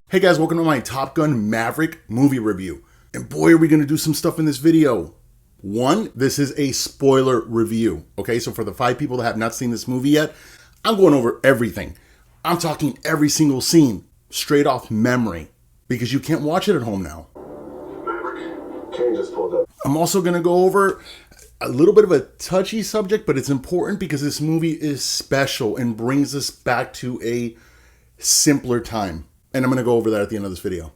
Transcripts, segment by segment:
Hey guys, welcome to my Top Gun Maverick movie review. And boy, are we going to do some stuff in this video. One, this is a spoiler review. Okay, so for the 5 people that have not seen this movie yet, I'm going over everything. I'm talking every single scene, straight off memory, because you can't watch it at home now. Maverick, Kane just pulled up. I'm also going to go over a little bit of a touchy subject, but it's important because this movie is special and brings us back to a simpler time. And I'm going to go over that at the end of this video.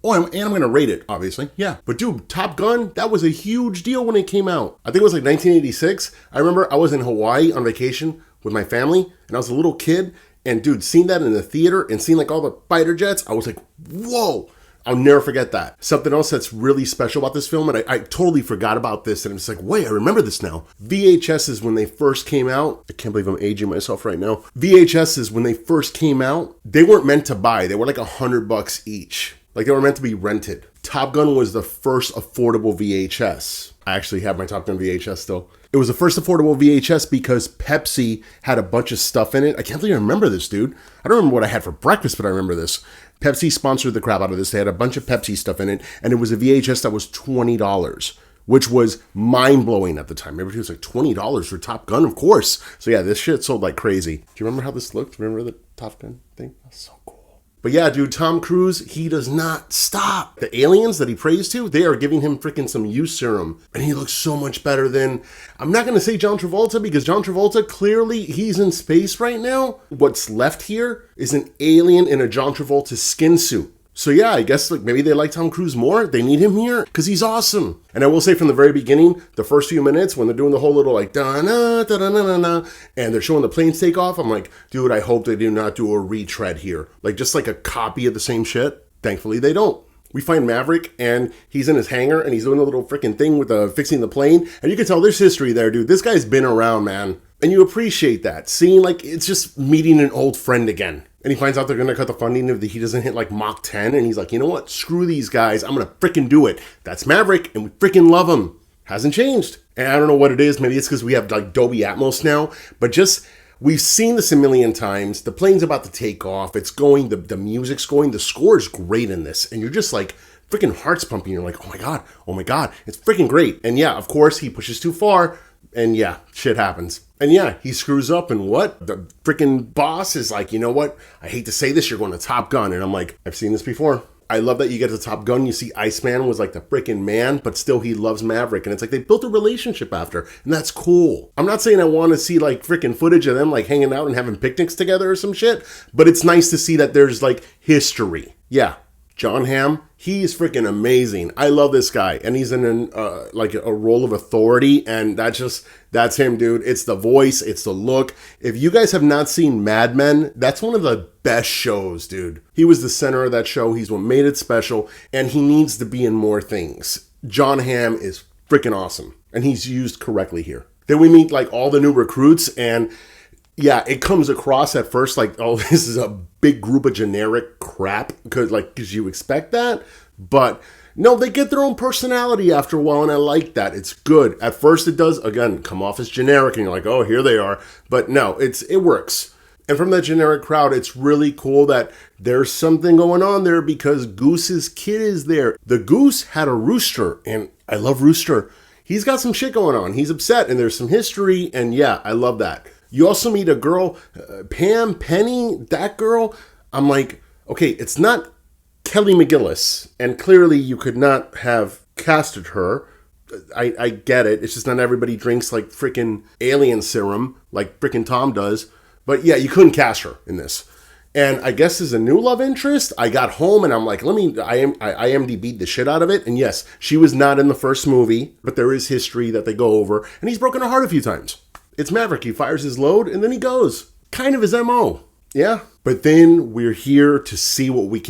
Oh, and I'm going to rate it, obviously. Yeah. But dude, Top Gun, that was a huge deal when it came out. I think it was like 1986. I remember I was in Hawaii on vacation with my family, and I was a little kid. And dude, seeing that in the theater and seeing like all the fighter jets, I was like, whoa. I'll never forget that. Something else that's really special about this film, and I totally forgot about this, and I'm just like, wait, I remember this now. VHSs, when they first came out, I can't believe I'm aging myself right now. VHSs, when they first came out, they weren't meant to buy. They were like $100 each. Like they were meant to be rented. Top Gun was the first affordable VHS. I actually have my Top Gun VHS still. It was the first affordable VHS because Pepsi had a bunch of stuff in it. I can't believe I remember this, dude. I don't remember what I had for breakfast, but I remember this. Pepsi sponsored the crap out of this. They had a bunch of Pepsi stuff in it, and it was a VHS that was $20, which was mind-blowing at the time. Everybody was like, $20 for Top Gun? Of course. So yeah, this shit sold like crazy. Do you remember how this looked? Remember the Top Gun thing? That's so cool. But yeah, dude, Tom Cruise, he does not stop. The aliens that he prays to, they are giving him freaking some youth serum. And he looks so much better than, I'm not going to say John Travolta, because John Travolta, clearly he's in space right now. What's left here is an alien in a John Travolta skin suit. So yeah, I guess like maybe they like Tom Cruise more. They need him here because he's awesome. And I will say from the very beginning, the first few minutes when they're doing the whole little like da-na, da-da-na-na-na, and they're showing the planes take off, I'm like, dude, I hope they do not do a retread here. Like just like a copy of the same shit. Thankfully, they don't. We find Maverick and he's in his hangar and he's doing a little freaking thing with fixing the plane. And you can tell there's history there, dude. This guy's been around, man. And you appreciate that. Seeing like it's just meeting an old friend again. And he finds out they're going to cut the funding if he doesn't hit like Mach 10. And he's like, you know what? Screw these guys. I'm going to freaking do it. That's Maverick and we freaking love him. Hasn't changed. And I don't know what it is. Maybe it's because we have like Dolby Atmos now. But just, we've seen this a million times. The plane's about to take off. It's going, the music's going. The score is great in this. And you're just like, freaking heart's pumping. You're like, oh my God. It's freaking great. And yeah, of course, he pushes too far. And yeah, shit happens. And yeah, he screws up and what? The freaking boss is like, you know what? I hate to say this, you're going to Top Gun. And I'm like, I've seen this before. I love that you get to Top Gun. You see Iceman was like the freaking man, but still he loves Maverick. And it's like they built a relationship after. And that's cool. I'm not saying I want to see like freaking footage of them like hanging out and having picnics together or some shit. But it's nice to see that there's like history. Yeah. John Hamm, he's freaking amazing. I love this guy. And he's in like a role of authority. And that's him, dude. It's the voice. It's the look. If you guys have not seen Mad Men, that's one of the best shows, dude. He was the center of that show. He's what made it special. And he needs to be in more things. John Hamm is freaking awesome. And he's used correctly here. Then we meet like all the new recruits and yeah, it comes across at first like, oh, this is a big group of generic crap because you expect that. But no, they get their own personality after a while, and I like that. It's good. At first it does, again, come off as generic, and you're like, oh, here they are. But no, it works. And from that generic crowd, it's really cool that there's something going on there because Goose's kid is there. The Goose had a rooster, and I love Rooster. He's got some shit going on. He's upset, and there's some history, and yeah, I love that. You also meet a girl, Pam Penny, that girl. I'm like, okay, it's not Kelly McGillis. And clearly you could not have casted her. I get it. It's just not everybody drinks like freaking alien serum like freaking Tom does. But yeah, you couldn't cast her in this. And I guess as a new love interest, I got home and I'm like, I IMDb'd the shit out of it. And yes, she was not in the first movie, but there is history that they go over. And he's broken her heart a few times. It's Maverick. He fires his load and then he goes. Kind of his MO. Yeah. But then we're here to see what we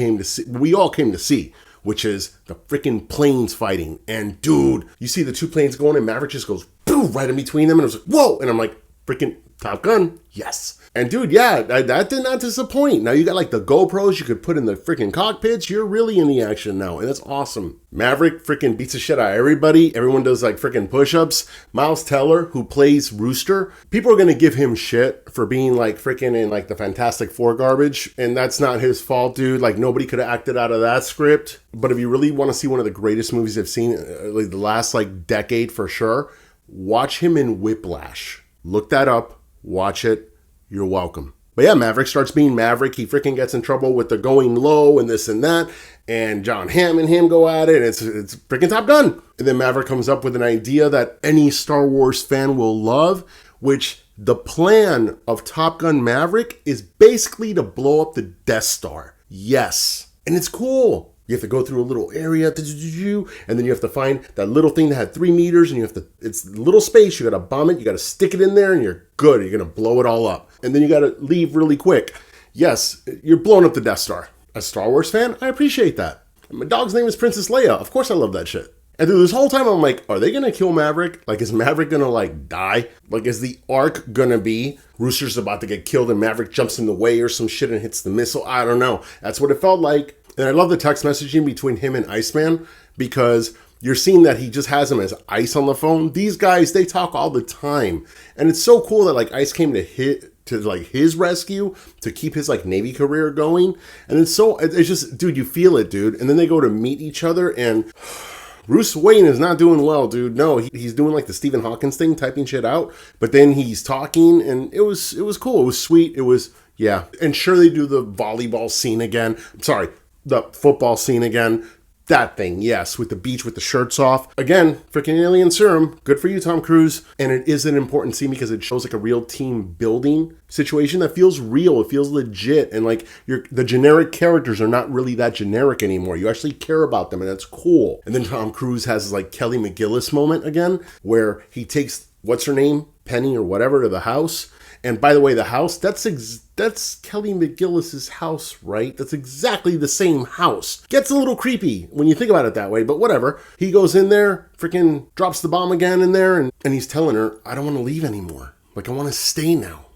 all came to see, which is the freaking planes fighting. And dude, you see the 2 planes going and Maverick just goes boom, right in between them. And I was like, whoa. And I'm like, freaking Top Gun, yes. And dude, yeah, that did not disappoint. Now you got like the GoPros you could put in the freaking cockpits. You're really in the action now, and that's awesome. Maverick freaking beats the shit out of everybody. Everyone does like freaking push-ups. Miles Teller, who plays Rooster, people are gonna give him shit for being like freaking in like the Fantastic Four garbage, and that's not his fault, dude. Like nobody could have acted out of that script. But if you really want to see one of the greatest movies I've seen, like the last like decade for sure, watch him in Whiplash. Look that up. Watch it. You're welcome. But yeah, Maverick starts being Maverick. He freaking gets in trouble with the going low and this and that. And John Hamm and him go at it. And it's freaking Top Gun. And then Maverick comes up with an idea that any Star Wars fan will love, which the plan of Top Gun Maverick is basically to blow up the Death Star. Yes. And it's cool. You have to go through a little area, and then you have to find that little thing that had 3 meters, and it's little space, you gotta bomb it, you gotta stick it in there, and you're good. You're gonna blow it all up. And then you gotta leave really quick. Yes, you're blowing up the Death Star. As a Star Wars fan, I appreciate that. My dog's name is Princess Leia. Of course I love that shit. And through this whole time, I'm like, are they gonna kill Maverick? Like, is Maverick gonna, like, die? Like, is the arc gonna be Rooster's about to get killed and Maverick jumps in the way or some shit and hits the missile? I don't know. That's what it felt like. And I love the text messaging between him and Iceman because you're seeing that he just has him as Ice on the phone. These guys, they talk all the time. And it's so cool that, like, Ice came to his rescue to keep his, like, Navy career going. And it's just, dude, you feel it, dude. And then they go to meet each other and Bruce Wayne is not doing well, dude. No, he's doing like the Stephen Hawkins thing, typing shit out. But then he's talking, and it was cool. It was sweet. It was, yeah. And sure, they do the volleyball scene again. Sorry, the football scene again. That thing, yes, with the beach with the shirts off. Again, freaking alien serum. Good for you, Tom Cruise. And it is an important scene because it shows like a real team building situation that feels real. It feels legit. And like the generic characters are not really that generic anymore. You actually care about them, and that's cool. And then Tom Cruise has his like Kelly McGillis moment again, where he takes, what's her name? Penny or whatever, to the house. And by the way, the house, that's Kelly McGillis's house, right? That's exactly the same house. Gets a little creepy when you think about it that way, but whatever. He goes in there, freaking drops the bomb again in there, and he's telling her, I don't want to leave anymore. Like, I want to stay now.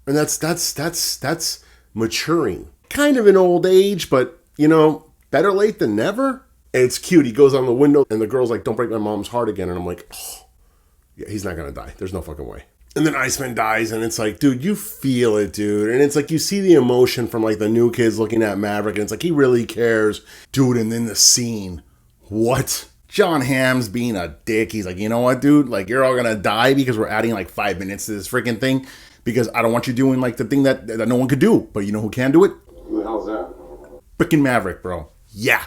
And that's maturing. Kind of an old age, but, you know, better late than never. And it's cute. He goes on the window, and the girl's like, don't break my mom's heart again. And I'm like, oh, yeah, he's not going to die. There's no fucking way. And then Iceman dies, and it's like, dude, you feel it, dude. And it's like, you see the emotion from, like, the new kids looking at Maverick, and it's like, he really cares. Dude, and then the scene. What? John Hamm's being a dick. He's like, you know what, dude? Like, you're all gonna die because we're adding, like, 5 minutes to this freaking thing. Because I don't want you doing, like, the thing that no one could do. But you know who can do it? Who the hell's that? Freaking Maverick, bro. Yeah.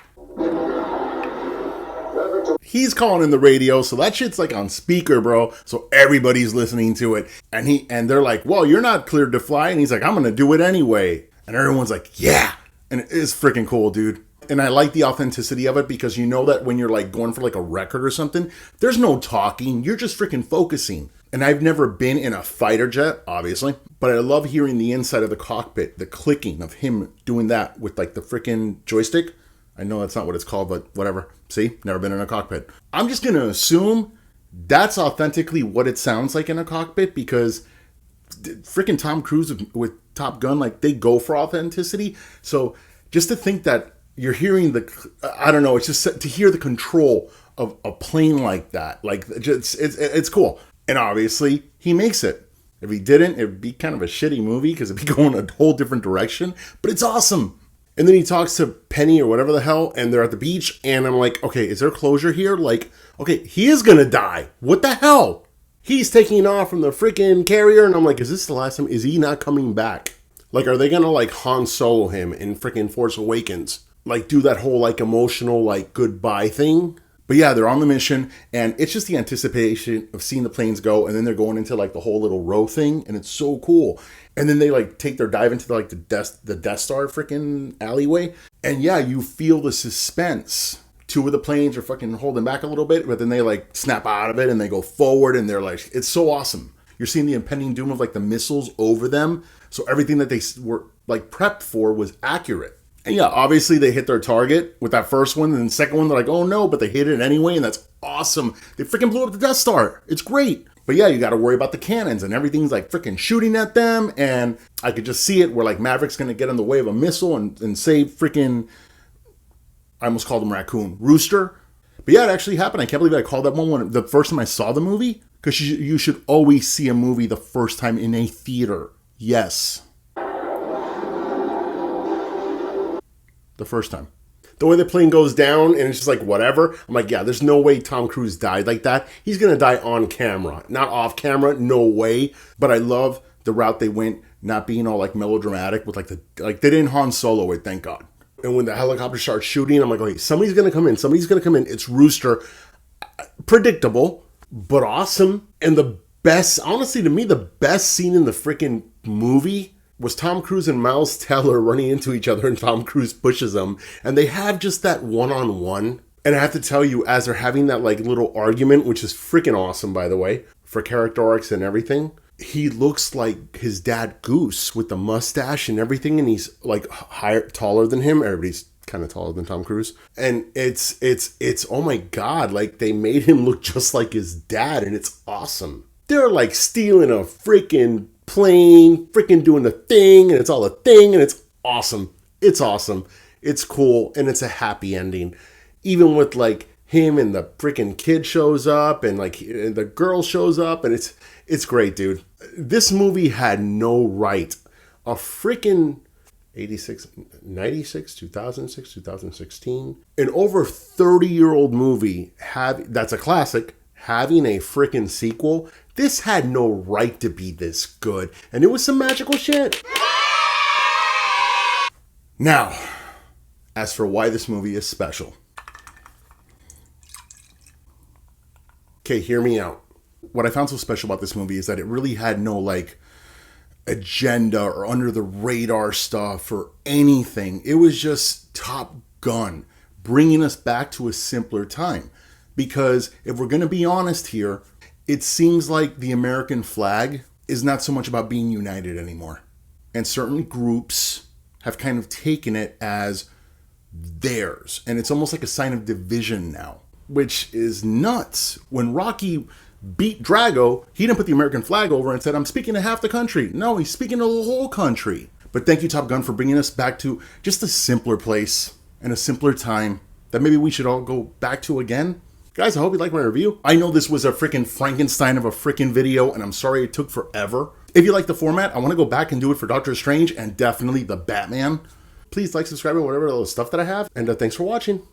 He's calling in the radio, so that shit's like on speaker, bro. So everybody's listening to it. And they're like, well, you're not cleared to fly. And he's like, I'm going to do it anyway. And everyone's like, yeah. And it is freaking cool, dude. And I like the authenticity of it because you know that when you're like going for like a record or something, there's no talking. You're just freaking focusing. And I've never been in a fighter jet, obviously. But I love hearing the inside of the cockpit, the clicking of him doing that with like the freaking joystick. I know that's not what it's called, but whatever. See? Never been in a cockpit. I'm just going to assume that's authentically what it sounds like in a cockpit because freaking Tom Cruise with Top Gun, like, they go for authenticity. So just to think that you're hearing I don't know, it's just to hear the control of a plane like that. Like, it's cool. And obviously, he makes it. If he didn't, it'd be kind of a shitty movie because it'd be going a whole different direction. But it's awesome. And then he talks to Penny or whatever the hell, and they're at the beach, and I'm like, okay, is there closure here? Like, okay, he is gonna die. What the hell? He's taking off from the freaking carrier, and I'm like, is this the last time? Is he not coming back? Like, are they gonna, like, Han Solo him in freaking Force Awakens? Like, do that whole, like, emotional, like, goodbye thing? But yeah, they're on the mission, and it's just the anticipation of seeing the planes go, and then they're going into, like, the whole little row thing, and it's so cool. And then they, like, take their dive into, like, the Death Star freaking alleyway. And yeah, you feel the suspense. Two of the planes are fucking holding back a little bit, but then they, like, snap out of it, and they go forward, and they're, like, it's so awesome. You're seeing the impending doom of, like, the missiles over them, so everything that they were, like, prepped for was accurate. And yeah, obviously they hit their target with that first one, and then the second one, they're like, oh no, but they hit it anyway, and that's awesome. They freaking blew up the Death Star. It's great. But yeah, you got to worry about the cannons and everything's like freaking shooting at them. And I could just see it where like Maverick's going to get in the way of a missile and save freaking, I almost called him Raccoon, Rooster. But yeah, it actually happened. I can't believe I called that one the first time I saw the movie. Because you should always see a movie the first time in a theater. Yes. The first time. The way the plane goes down and it's just like whatever. I'm like, yeah, there's no way Tom Cruise died like that. He's going to die on camera, not off camera. No way. But I love the route they went, not being all like melodramatic with like they didn't Han Solo it, thank God. And when the helicopter starts shooting, I'm like, okay, somebody's going to come in. Somebody's going to come in. It's Rooster. Predictable, but awesome. And the best, honestly, to me, the best scene in the freaking movie was Tom Cruise and Miles Teller running into each other and Tom Cruise pushes them. And they have just that one-on-one. And I have to tell you, as they're having that like little argument, which is freaking awesome, by the way, for character arcs and everything, he looks like his dad Goose with the mustache and everything. And he's like taller than him. Everybody's kind of taller than Tom Cruise. And it's, oh my God, like they made him look just like his dad. And it's awesome. They're like stealing a freaking plane, freaking doing the thing, and it's all a thing, and it's awesome. It's awesome. It's cool, and it's a happy ending. Even with like him and the freaking kid shows up, and like the girl shows up, and it's great, dude. This movie had no right. A freaking 86, 96, 2006, 2016, an over 30-year-old movie that's a classic, having a freaking sequel. This had no right to be this good. And it was some magical shit. Now, as for why this movie is special. Okay, hear me out. What I found so special about this movie is that it really had no like agenda or under the radar stuff or anything. It was just Top Gun, bringing us back to a simpler time. Because if we're going to be honest here, it seems like the American flag is not so much about being united anymore. And certain groups have kind of taken it as theirs. And it's almost like a sign of division now, which is nuts. When Rocky beat Drago, he didn't put the American flag over and said, I'm speaking to half the country. No, he's speaking to the whole country. But thank you, Top Gun, for bringing us back to just a simpler place and a simpler time that maybe we should all go back to again. Guys, I hope you liked my review. I know this was a freaking Frankenstein of a freaking video, and I'm sorry it took forever. If you like the format, I want to go back and do it for Doctor Strange and definitely the Batman. Please like, subscribe, and whatever other stuff that I have. And thanks for watching.